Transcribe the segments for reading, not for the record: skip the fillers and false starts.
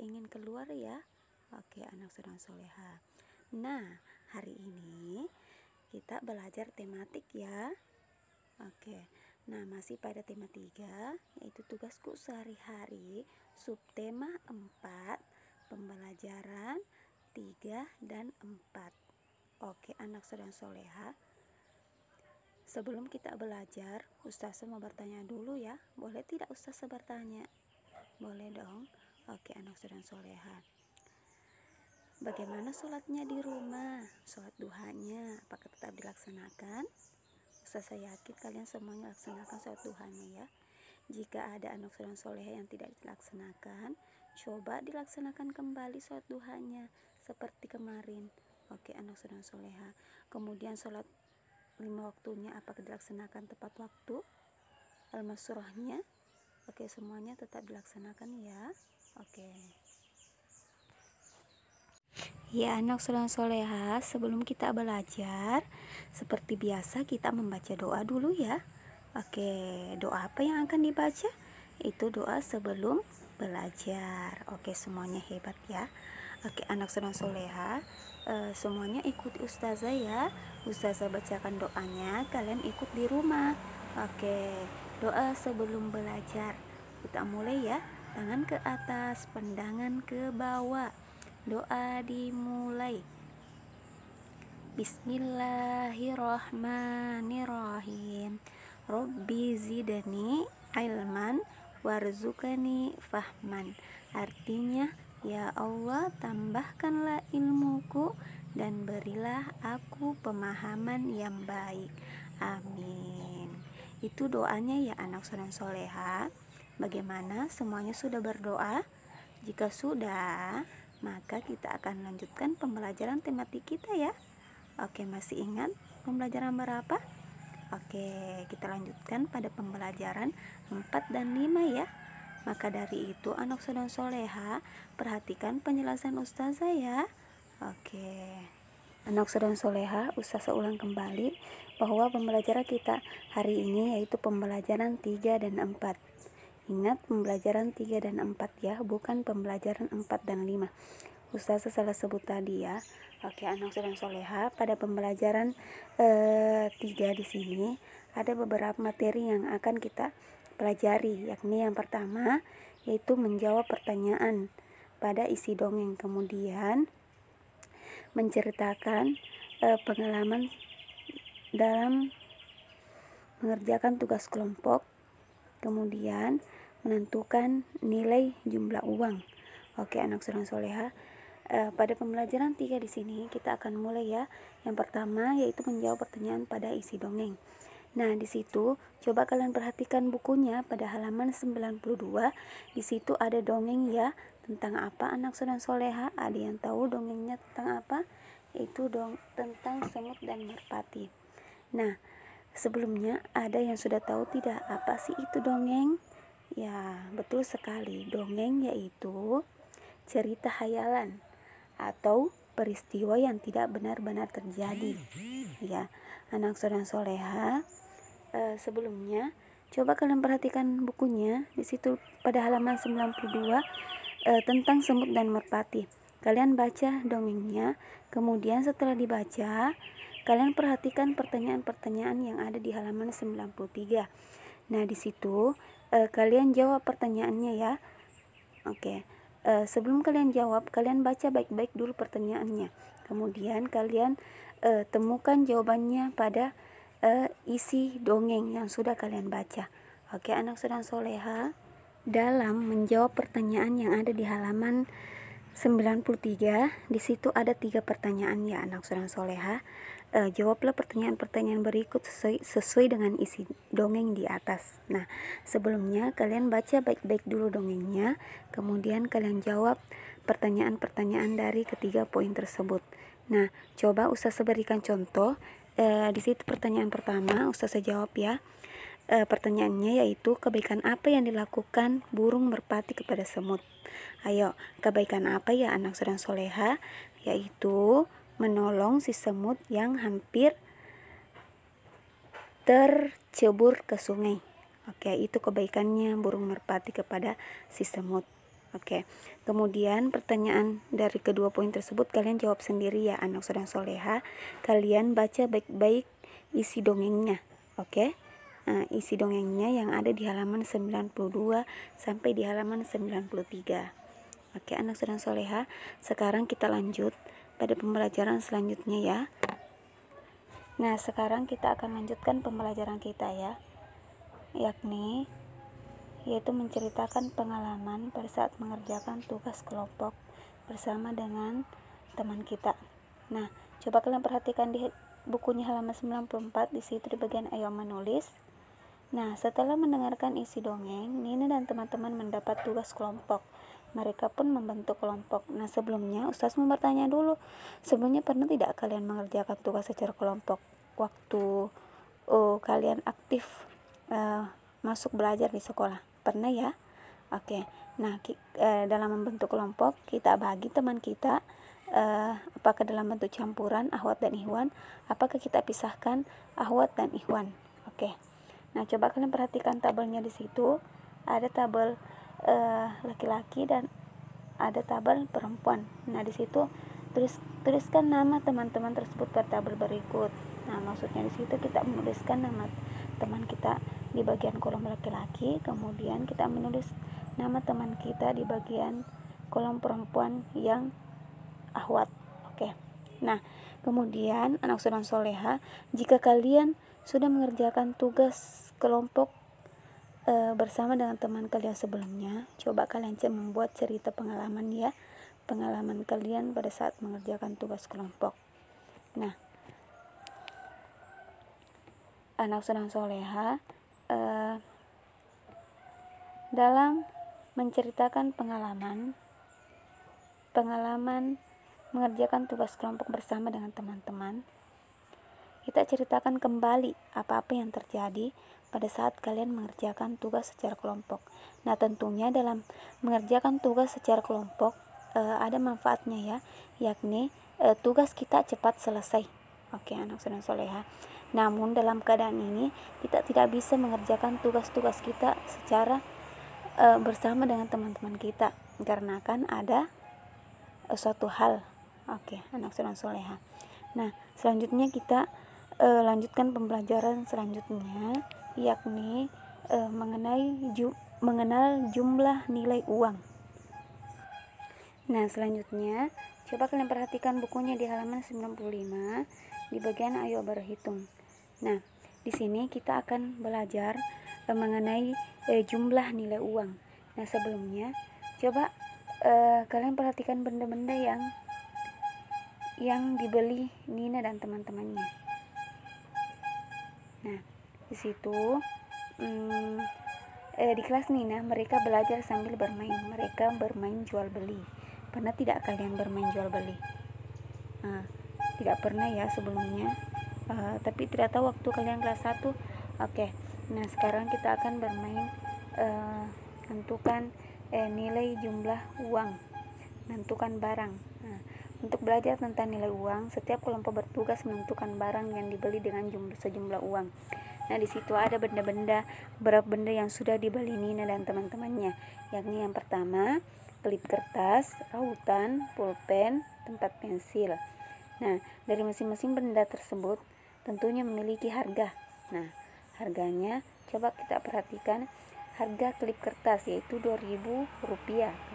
ingin keluar ya. Oke, anak sedang soleha. Nah, hari ini kita belajar tematik ya. Oke, nah masih pada tema 3, yaitu tugasku sehari-hari, subtema 4, pembelajaran 3 dan 4. Oke, anak sedang soleha. Sebelum kita belajar, Ustazah mau bertanya dulu ya. Boleh tidak Ustazah bertanya? Boleh dong. Oke, anak sedang soleha. Bagaimana sholatnya di rumah? Sholat duhanya, apakah tetap dilaksanakan? Saya yakin kalian semuanya laksanakan sholat duhanya ya. Jika ada anak sedang soleha yang tidak dilaksanakan, coba dilaksanakan kembali sholat duhanya seperti kemarin. Oke, anak sedang soleha. Kemudian sholat 5 waktunya apakah dilaksanakan tepat waktu? Al-Masurahnya, oke, semuanya tetap dilaksanakan ya. Oke. Ya, anak sedang soleha, sebelum kita belajar, seperti biasa kita membaca doa dulu ya. Oke, doa apa yang akan dibaca? Itu doa sebelum belajar. Oke, semuanya hebat ya. Oke, anak sedang soleha, semuanya ikuti Ustazah ya. Ustazah bacakan doanya, kalian ikut di rumah. Oke, doa sebelum belajar. Kita mulai ya. Tangan ke atas, pandangan ke bawah. Doa dimulai. Bismillahirrahmanirrahim. Robbi zidni ilman warzuqni fahman. Artinya, ya Allah, tambahkanlah ilmuku dan berilah aku pemahaman yang baik. Amin. Itu doanya ya anak sedang soleha. Bagaimana? Semuanya sudah berdoa? Jika sudah, maka kita akan lanjutkan pembelajaran tematik kita ya. Oke, masih ingat pembelajaran berapa? Oke, kita lanjutkan pada pembelajaran 4 dan 5 ya. Maka dari itu anak sedang soleha, perhatikan penjelasan Ustazah ya. Oke, anak sedang soleha, Ustazah ulang kembali bahwa pembelajaran kita hari ini yaitu pembelajaran 3 dan 4. Ingat, pembelajaran 3 dan 4 ya, bukan pembelajaran 4 dan 5. Ustazah salah sebut tadi ya. Oke, anak sedang soleha, pada pembelajaran 3 di sini ada beberapa materi yang akan kita pelajari, yakni yang pertama yaitu menjawab pertanyaan pada isi dongeng, kemudian menceritakan pengalaman dalam mengerjakan tugas kelompok, kemudian menentukan nilai jumlah uang. Oke, anak sedang soleha, pada pembelajaran 3 di sini kita akan mulai ya. Yang pertama yaitu menjawab pertanyaan pada isi dongeng. Nah, di situ coba kalian perhatikan bukunya pada halaman 92. Di situ ada dongeng ya. Tentang apa anak sedang soleha? Ada yang tahu dongengnya tentang apa? Itu tentang semut dan merpati. Nah, sebelumnya ada yang sudah tahu tidak apa sih itu dongeng? Ya, betul sekali. Dongeng yaitu cerita hayalan atau peristiwa yang tidak benar-benar terjadi. Ya, anak sedang soleha, sebelumnya coba kalian perhatikan bukunya. Di situ pada halaman 92 tentang semut dan merpati. Kalian baca dongengnya, kemudian setelah dibaca, kalian perhatikan pertanyaan-pertanyaan yang ada di halaman 93. Nah, di situ kalian jawab pertanyaannya ya. Oke. Sebelum kalian jawab, kalian baca baik-baik dulu pertanyaannya. Kemudian kalian temukan jawabannya pada isi dongeng yang sudah kalian baca. Oke, anak sedang soleha, dalam menjawab pertanyaan yang ada di halaman 93, di situ ada 3 pertanyaan ya anak sedang soleha. Jawablah pertanyaan-pertanyaan berikut sesuai dengan isi dongeng di atas. Nah, sebelumnya kalian baca baik-baik dulu dongengnya, kemudian kalian jawab pertanyaan-pertanyaan dari ketiga poin tersebut. Nah, coba Ustazah berikan contoh. Di situ pertanyaan pertama Ustazah jawab ya. Pertanyaannya yaitu, kebaikan apa yang dilakukan burung merpati kepada semut? Ayo, kebaikan apa ya anak sedang soleha? Yaitu menolong si semut yang hampir tercebur ke sungai. Oke, itu kebaikannya burung merpati kepada si semut. Oke, kemudian pertanyaan dari kedua poin tersebut kalian jawab sendiri ya anak sedang soleha. Kalian baca baik-baik isi dongengnya. Oke, nah, isi dongengnya yang ada di halaman 92 sampai di halaman 93. Oke anak sedang soleha, sekarang kita lanjut pada pembelajaran selanjutnya ya. Nah sekarang kita akan lanjutkan pembelajaran kita ya, yakni yaitu menceritakan pengalaman pada saat mengerjakan tugas kelompok bersama dengan teman kita. Nah, coba kalian perhatikan di bukunya halaman 94, di situ di bagian ayo menulis. Nah, setelah mendengarkan isi dongeng, Nina dan teman-teman mendapat tugas kelompok. Mereka pun membentuk kelompok. Nah, sebelumnya Ustaz mau bertanya dulu, sebelumnya pernah tidak kalian mengerjakan tugas secara kelompok waktu kalian aktif masuk belajar di sekolah? Pernah ya? Oke. Nah, dalam membentuk kelompok kita bagi teman kita apakah dalam bentuk campuran ahwat dan ihwan, apakah kita pisahkan ahwat dan ihwan. Oke. Nah, coba kalian perhatikan tabelnya di situ. Ada tabel laki-laki dan ada tabel perempuan. Nah, di situ tuliskan nama teman-teman tersebut pada tabel berikut. Nah, maksudnya di situ kita menuliskan nama teman kita di bagian kolom laki-laki, kemudian kita menulis nama teman kita di bagian kolom perempuan yang ahwat. Oke. Nah, kemudian anak sedang soleha, jika kalian sudah mengerjakan tugas kelompok bersama dengan teman kalian sebelumnya, coba kalian membuat cerita pengalaman ya, pengalaman kalian pada saat mengerjakan tugas kelompok. Nah, anak sedang soleha dalam menceritakan pengalaman mengerjakan tugas kelompok bersama dengan teman-teman, kita ceritakan kembali apa-apa yang terjadi pada saat kalian mengerjakan tugas secara kelompok. Nah, tentunya dalam mengerjakan tugas secara kelompok ada manfaatnya ya, yakni tugas kita cepat selesai. Oke, anak sedang soleha. Namun dalam keadaan ini kita tidak bisa mengerjakan tugas-tugas kita secara bersama dengan teman-teman kita, karena kan ada suatu hal. Oke, anak sedang soleha. Nah, selanjutnya kita lanjutkan pembelajaran selanjutnya, yakni mengenal jumlah nilai uang. Nah, selanjutnya coba kalian perhatikan bukunya di halaman 95 di bagian ayo berhitung. Nah, di sini kita akan belajar mengenai jumlah nilai uang. Nah, sebelumnya coba kalian perhatikan benda-benda yang dibeli Nina dan teman-temannya. Nah, di situ di kelas Nina mereka belajar sambil bermain. Mereka bermain jual beli. Pernah tidak kalian bermain jual beli? Tidak pernah ya sebelumnya. Tapi tidak tahu waktu kalian kelas 1. Oke. Nah, sekarang kita akan bermain tentukan nilai jumlah uang, menentukan barang. Nah, untuk belajar tentang nilai uang, setiap kelompok bertugas menentukan barang yang dibeli dengan sejumlah uang. Nah, di situ ada beberapa benda yang sudah dibeli Nina dan teman-temannya, yakni yang pertama klip kertas, rautan, pulpen, tempat pensil. Nah, dari masing-masing benda tersebut tentunya memiliki harga. Nah, harganya coba kita perhatikan. Harga klip kertas yaitu Rp2.000,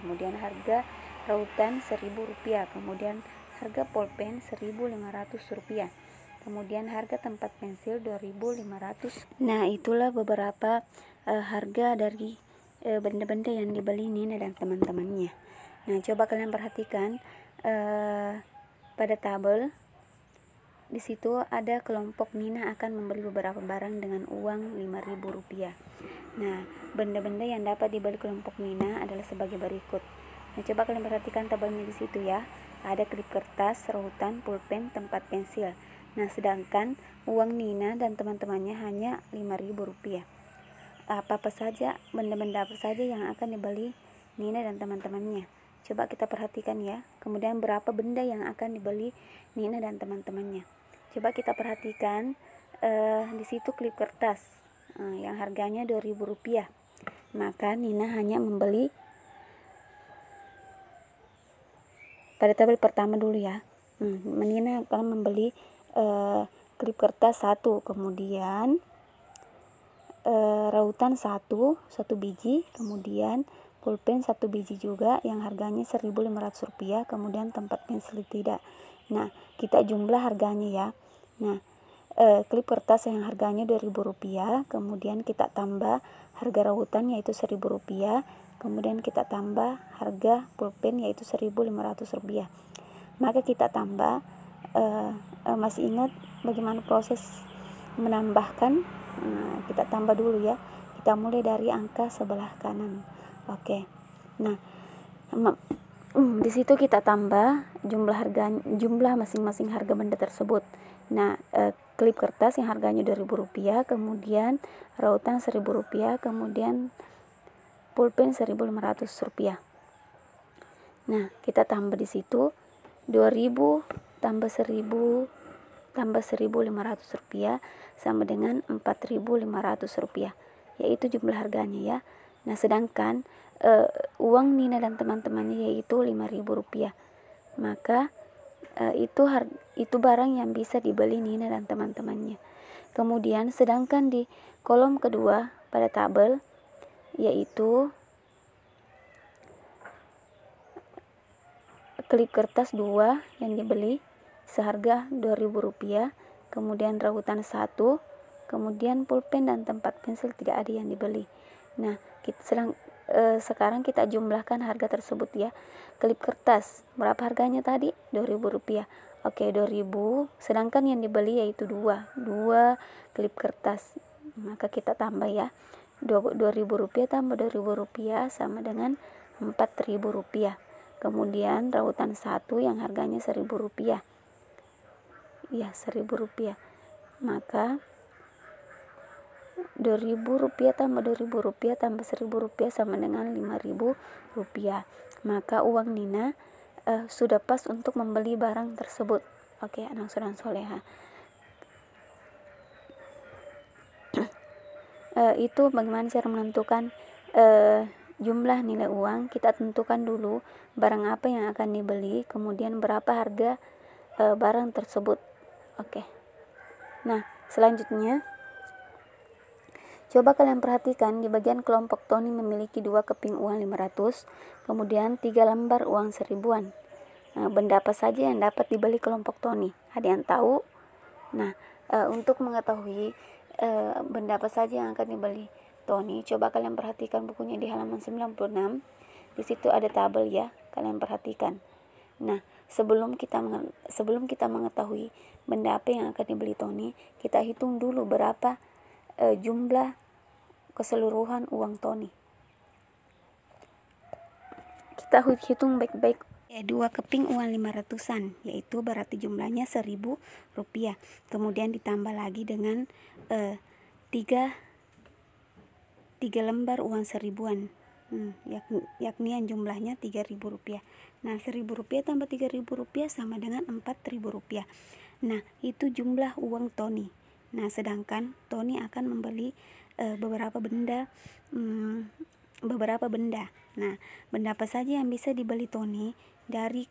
kemudian harga rautan Rp1.000, kemudian harga pulpen Rp1.500, kemudian harga tempat pensil Rp2.500. Nah, itulah beberapa harga dari benda-benda yang dibeli Nina dan teman-temannya. Nah, coba kalian perhatikan pada tabel di situ ada kelompok Nina akan membeli beberapa barang dengan uang Rp5.000. Nah, benda-benda yang dapat dibeli kelompok Nina adalah sebagai berikut. Nah, coba kalian perhatikan tabelnya di situ ya. Ada klip kertas, rautan, pulpen, tempat pensil. Nah, sedangkan uang Nina dan teman-temannya hanya Rp5.000. Apa saja, benda-benda apa saja yang akan dibeli Nina dan teman-temannya? Coba kita perhatikan ya. Kemudian berapa benda yang akan dibeli Nina dan teman-temannya? Coba kita perhatikan di situ klip kertas yang harganya Rp2.000. Maka Nina hanya membeli pada tabel pertama dulu ya. Nina akan membeli klip kertas 1, kemudian rautan 1 biji, kemudian pulpen 1 biji juga yang harganya Rp1.500, kemudian tempat pensil tidak. Nah, kita jumlah harganya ya. Nah, klip kertas yang harganya Rp2.000, kemudian kita tambah harga rautan yaitu Rp1.000, kemudian kita tambah harga pulpen yaitu Rp1.500. Maka kita tambah, masih ingat bagaimana proses menambahkan? Nah, kita tambah dulu ya. Kita mulai dari angka sebelah kanan. Oke. Nah, di situ kita tambah jumlah masing-masing harga benda tersebut. Nah, klip kertas yang harganya Rp2.000, kemudian rautan Rp1.000, kemudian pulpen Rp1.500. Nah, kita tambah di situ 2.000 tambah 1.000 tambah Rp1.500 sama dengan Rp4.500, yaitu jumlah harganya ya. Nah, sedangkan uang Nina dan teman-temannya yaitu Rp5.000. Maka itu barang yang bisa dibeli Nina dan teman-temannya. Kemudian sedangkan di kolom kedua pada tabel yaitu klip kertas 2 yang dibeli seharga Rp2.000, kemudian rautan 1, kemudian pulpen dan tempat pensil tidak ada yang dibeli. Nah, sekarang kita jumlahkan harga tersebut ya. Klip kertas berapa harganya tadi? Rp2.000. Oke, 2.000, sedangkan yang dibeli yaitu 2 klip kertas. Maka kita tambah ya. Rp2.000 tambah Rp2.000 sama dengan Rp4.000. Kemudian rautan 1 yang harganya Rp1.000. Ya, Rp1.000. Maka Rp2.000 tambah Rp2.000 tambah Rp1.000 sama dengan Rp5.000. Maka uang Nina sudah pas untuk membeli barang tersebut. Oke, anak sudah soleha. Itu bagaimana cara menentukan jumlah nilai uang. Kita tentukan dulu barang apa yang akan dibeli, kemudian berapa harga barang tersebut. Oke. Nah, selanjutnya coba kalian perhatikan di bagian kelompok Tony memiliki 2 keping uang 500, kemudian 3 lembar uang 1000-an. Nah, benda apa saja yang dapat dibeli kelompok Tony? Ada yang tahu? Nah, untuk mengetahui benda apa saja yang akan dibeli Tony, coba kalian perhatikan bukunya di halaman 96. Di situ ada tabel ya, kalian perhatikan. Nah, sebelum kita mengetahui benda apa yang akan dibeli Tony, kita hitung dulu berapa jumlah keseluruhan uang Tony. Kita hitung baik-baik. 2 keping uang 500-an, yaitu berarti jumlahnya Rp1.000. Kemudian ditambah lagi dengan 3 lembar uang 1000-an, yakni yang jumlahnya Rp3.000. Nah, Rp1.000 tambah Rp3.000 sama dengan Rp4.000. Nah, itu jumlah uang Tony. Nah, sedangkan Tony akan membeli beberapa benda. Nah, benda apa saja yang bisa dibeli Tony dari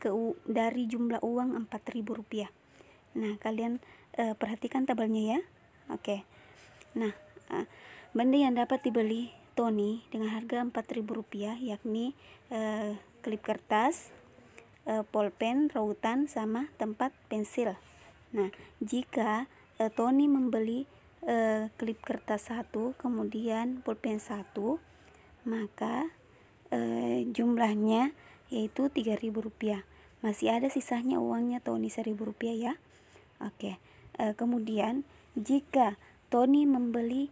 jumlah uang Rp4.000? Nah, kalian perhatikan tabelnya ya. Oke. Nah, benda yang dapat dibeli Tony dengan harga Rp4.000 yakni klip kertas, pulpen, rautan, sama tempat pensil. Nah, jika Tony membeli klip kertas 1, kemudian pulpen 1, maka jumlahnya yaitu Rp3.000. Masih ada sisanya uangnya Tony Rp1.000 ya. Oke. Kemudian jika Tony membeli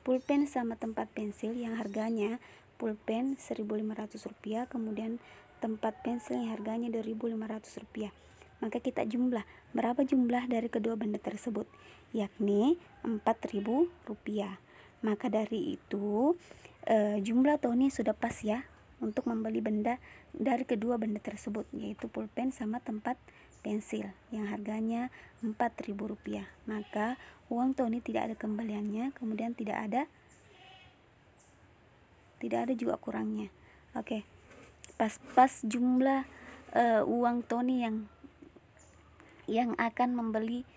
pulpen sama tempat pensil yang harganya pulpen Rp1.500, kemudian tempat pensil yang harganya Rp2.500, maka kita jumlah berapa jumlah dari kedua benda tersebut, yakni Rp4.000. Maka dari itu jumlah Tony sudah pas ya untuk membeli benda dari kedua benda tersebut, yaitu pulpen sama tempat pensil yang harganya Rp4.000. Maka uang Tony tidak ada kembaliannya, kemudian tidak ada juga kurangnya. Oke. pas-pas jumlah uang Tony yang akan membeli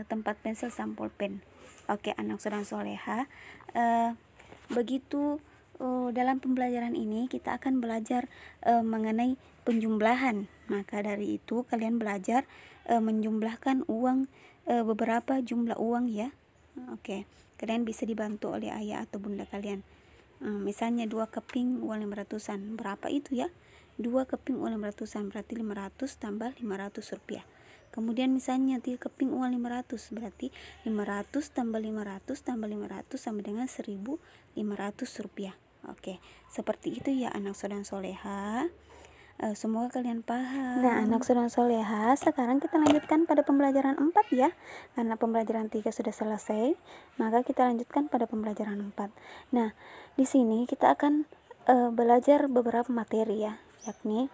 tempat pensil sampul pen. Oke, anak saudara soleha, begitu dalam pembelajaran ini kita akan belajar mengenai penjumlahan. Maka dari itu kalian belajar menjumlahkan uang, beberapa jumlah uang ya. Oke, kalian bisa dibantu oleh ayah atau bunda kalian. Misalnya 2 keping uang 500-an, berapa itu ya? 2 keping uang 500-an berarti 500 tambah 500 rupiah. Kemudian misalnya 3 keping uang 500, berarti 500 tambah 500 tambah 500 sama dengan 1.500 rupiah. Oke, seperti itu ya anak saudara soleha. Semoga kalian paham. Nah, anak saudara soleha, sekarang kita lanjutkan pada pembelajaran 4 ya. Karena pembelajaran 3 sudah selesai, maka kita lanjutkan pada pembelajaran 4. Nah, di sini kita akan belajar beberapa materi ya, yakni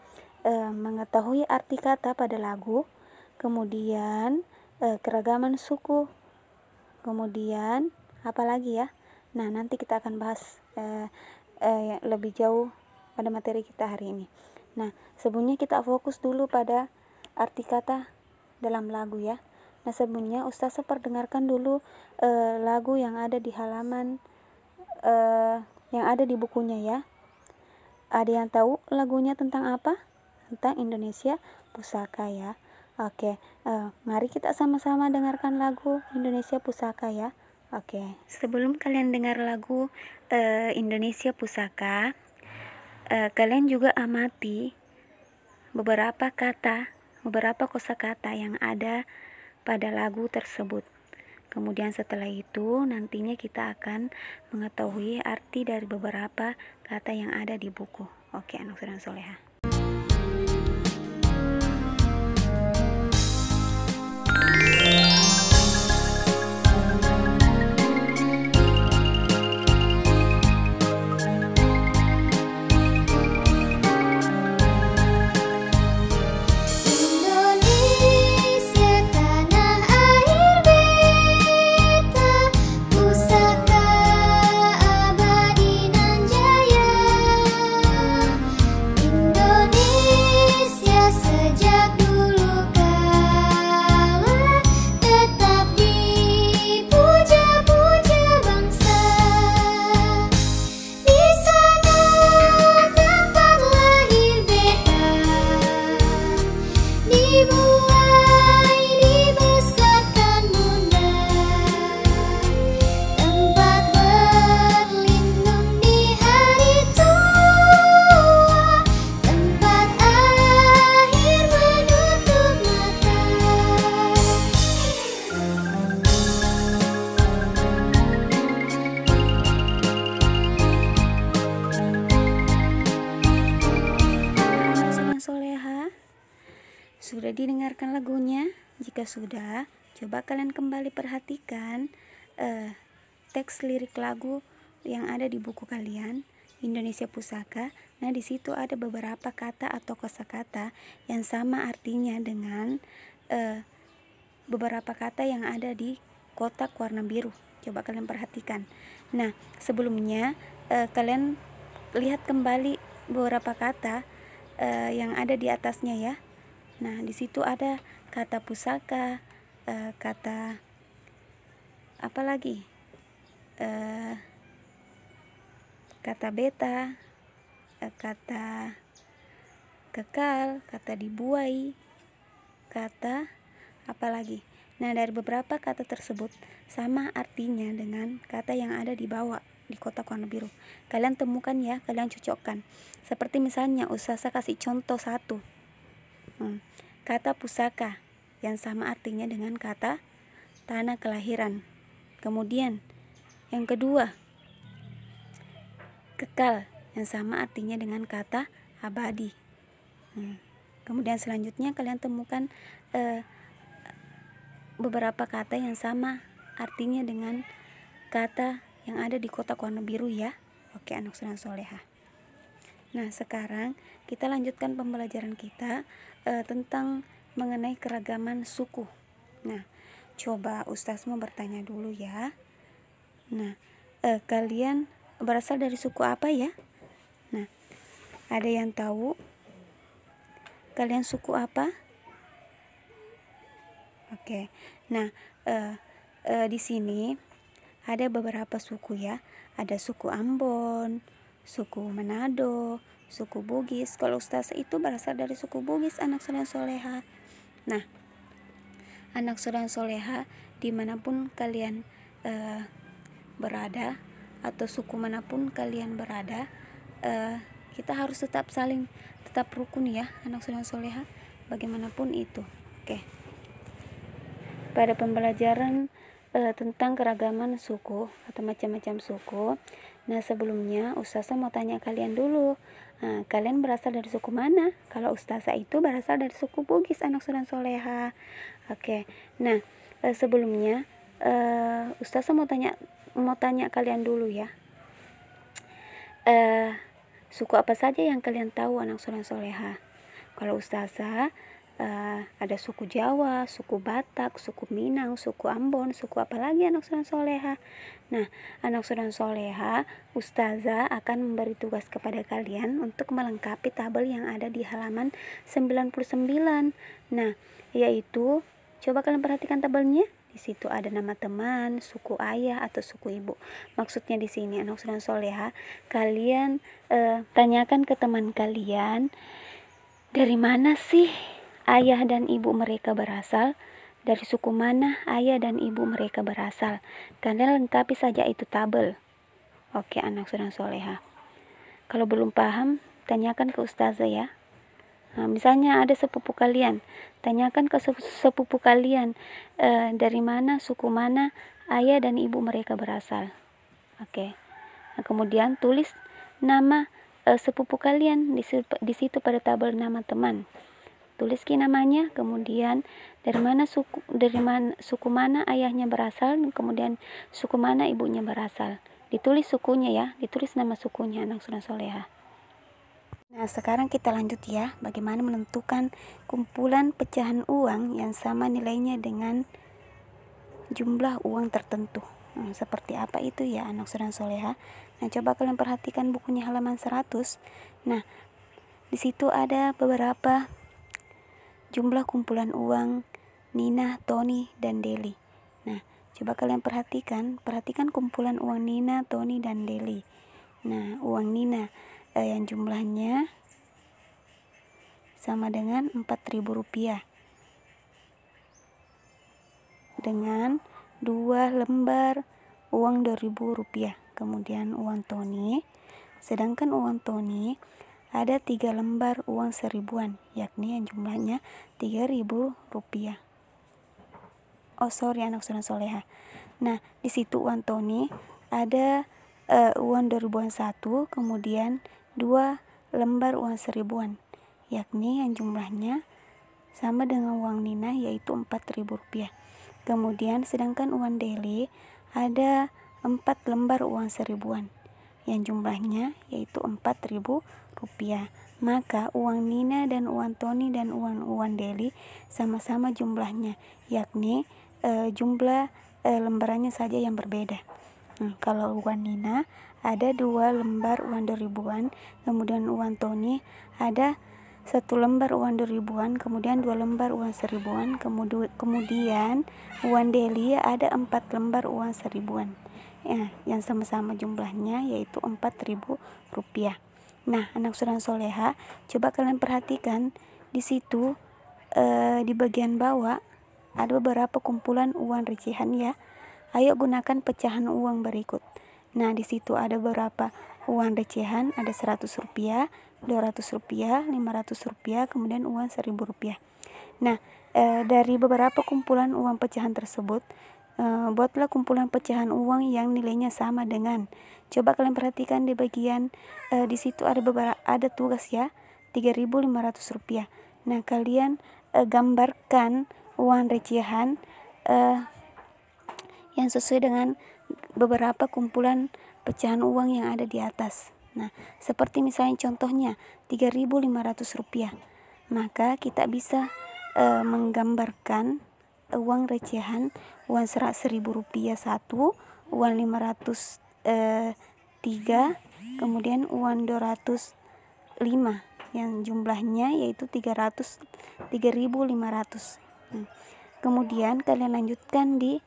mengetahui arti kata pada lagu, kemudian keragaman suku, kemudian apa lagi ya. Nah, nanti kita akan bahas lebih jauh pada materi kita hari ini. Nah, sebelumnya kita fokus dulu pada arti kata dalam lagu ya. Nah, sebelumnya Ustazah perdengarkan dulu lagu yang ada di halaman yang ada di bukunya ya. Ada yang tahu lagunya tentang apa? Tentang Indonesia Pusaka ya. Oke, mari kita sama-sama dengarkan lagu Indonesia Pusaka ya. Oke, sebelum kalian dengar lagu Indonesia Pusaka, kalian juga amati beberapa kosakata yang ada pada lagu tersebut. Kemudian setelah itu nantinya kita akan mengetahui arti dari beberapa kata yang ada di buku. Oke, anak saudara soleha. Sudah didengarkan lagunya? Jika sudah, coba kalian kembali perhatikan teks lirik lagu yang ada di buku kalian Indonesia Pusaka. Nah, di situ ada beberapa kata atau kosakata yang sama artinya dengan beberapa kata yang ada di kotak warna biru. Coba kalian perhatikan. Nah, sebelumnya kalian lihat kembali beberapa kata yang ada di atasnya ya. Nah, di situ ada kata pusaka, kata apa lagi? Kata beta, kata kekal, kata dibuai, kata apa lagi? Nah, dari beberapa kata tersebut sama artinya dengan kata yang ada di bawah di kotak warna biru. Kalian temukan ya, kalian cocokkan. Seperti misalnya Ustazah kasih contoh satu. Kata pusaka yang sama artinya dengan kata tanah kelahiran. Kemudian yang kedua, kekal yang sama artinya dengan kata abadi. Kemudian selanjutnya kalian temukan beberapa kata yang sama artinya dengan kata yang ada di kotak warna biru ya. Oke, anak saudara soleha. Nah, sekarang kita lanjutkan pembelajaran kita tentang mengenai keragaman suku. Nah, coba Ustaz mau bertanya dulu ya. Nah, kalian berasal dari suku apa ya? Nah, Ada yang tahu? Kalian suku apa? Oke. Nah, di sini ada beberapa suku ya. Ada suku Ambon, suku Manado, suku Bugis. Kalau Ustazah itu berasal dari suku Bugis, anak soleh soleha. Nah, anak soleh soleha dimanapun kalian berada, atau suku manapun kalian berada, kita harus tetap rukun ya, anak soleh soleha, bagaimanapun itu. Oke. Pada pembelajaran tentang keragaman suku atau macam-macam suku. Nah, sebelumnya Ustazah mau tanya kalian dulu. Kalian berasal dari suku mana? Kalau Ustazah itu berasal dari suku Bugis, anak soleh soleha. Oke. Nah, sebelumnya Ustazah mau tanya kalian dulu ya. Suku apa saja yang kalian tahu, anak soleh soleha? Kalau Ustazah ada suku Jawa, suku Batak, suku Minang, suku Ambon, suku apa lagi, anak soleh soleha? Nah, anak soleh soleha, Ustazah akan memberi tugas kepada kalian untuk melengkapi tabel yang ada di halaman 99. Nah, yaitu coba kalian perhatikan tabelnya. Di situ ada nama teman, suku ayah atau suku ibu. Maksudnya di sini, anak soleh soleha, kalian tanyakan ke teman kalian, dari mana sih ayah dan ibu mereka berasal? Dari suku mana ayah dan ibu mereka berasal? Kalian lengkapi saja itu tabel. Oke, anak soleh soleha. Kalau belum paham, tanyakan ke Ustazah ya. Nah, misalnya ada sepupu kalian, tanyakan ke sepupu kalian, dari mana, suku mana ayah dan ibu mereka berasal. Oke. Nah, kemudian tulis nama sepupu kalian di situ pada tabel nama teman. Tulis namanya, kemudian dari mana suku mana ayahnya berasal, kemudian suku mana ibunya berasal. Ditulis sukunya ya, ditulis nama sukunya, anak soleh soleha. Nah, sekarang kita lanjut ya, bagaimana menentukan kumpulan pecahan uang yang sama nilainya dengan jumlah uang tertentu. Seperti apa itu ya, anak soleh soleha? Nah, coba kalian perhatikan bukunya halaman 100. Nah, di situ ada beberapa jumlah kumpulan uang Nina, Tony, dan Deli. Nah, coba kalian perhatikan kumpulan uang Nina, Tony, dan Deli. Nah, uang Nina yang jumlahnya sama dengan Rp4.000 dengan 2 lembar uang Rp2.000. Kemudian uang Tony, sedangkan uang Tony ada 3 lembar uang seribuan, yakni yang jumlahnya Rp3.000. Oh sorry, anak soleh soleha. Nah, di situ uang Tony ada uang 2001, kemudian 2 lembar uang seribuan, yakni yang jumlahnya sama dengan uang Nina, yaitu Rp4.000. Kemudian sedangkan uang Deli ada 4 lembar uang seribuan, yang jumlahnya yaitu Rp4.000. Maka uang Nina dan uang Tony dan uang Deli sama-sama jumlahnya, yakni jumlah lembarannya saja yang berbeda. Kalau uang Nina ada 2 lembar uang 2000-an, kemudian uang Tony ada 1 lembar uang 2000-an, kemudian 2 lembar uang seribuan, kemudian uang Deli ada 4 lembar uang seribuan, ya, yang sama-sama jumlahnya yaitu Rp4.000. Nah, anak soleh soleha, coba kalian perhatikan di situ di bagian bawah ada beberapa kumpulan uang recehan ya. Ayo gunakan pecahan uang berikut. Nah, di situ ada beberapa uang recehan, ada Rp100, Rp200, Rp500, kemudian uang Rp1.000. Nah, dari beberapa kumpulan uang pecahan tersebut, buatlah kumpulan pecahan uang yang nilainya sama dengan. Coba kalian perhatikan di bagian di situ ada tugas ya, Rp3.500. Nah, kalian gambarkan uang recehan yang sesuai dengan beberapa kumpulan pecahan uang yang ada di atas. Nah, seperti misalnya contohnya Rp3.500. Maka kita bisa menggambarkan uang recehan, uang Rp1.000 1, uang 500 3, kemudian uang 200 yang jumlahnya yaitu 3.500. Kemudian kalian lanjutkan di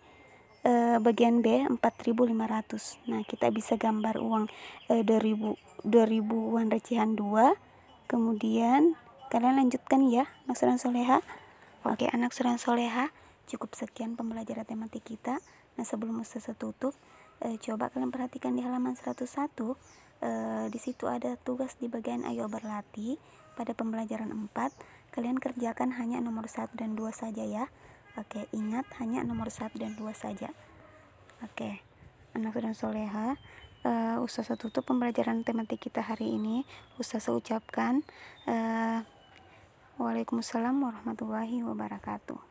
bagian B 4.500. Nah, kita bisa gambar uang 2000 uang recehan 2. Kemudian kalian lanjutkan ya, anak surang soleha. Oke, anak surang soleha, cukup sekian pembelajaran tematik kita. Nah, sebelum Ustazah tutup, coba kalian perhatikan di halaman 101. Di situ ada tugas di bagian ayo berlatih pada pembelajaran 4. Kalian kerjakan hanya nomor 1 dan 2 saja ya. Oke, ingat hanya nomor 1 dan 2 saja. Oke, anak dan soleha, Ustazah tutup pembelajaran tematik kita hari ini. Ustazah ucapkan Waalaikumsalam warahmatullahi wabarakatuh.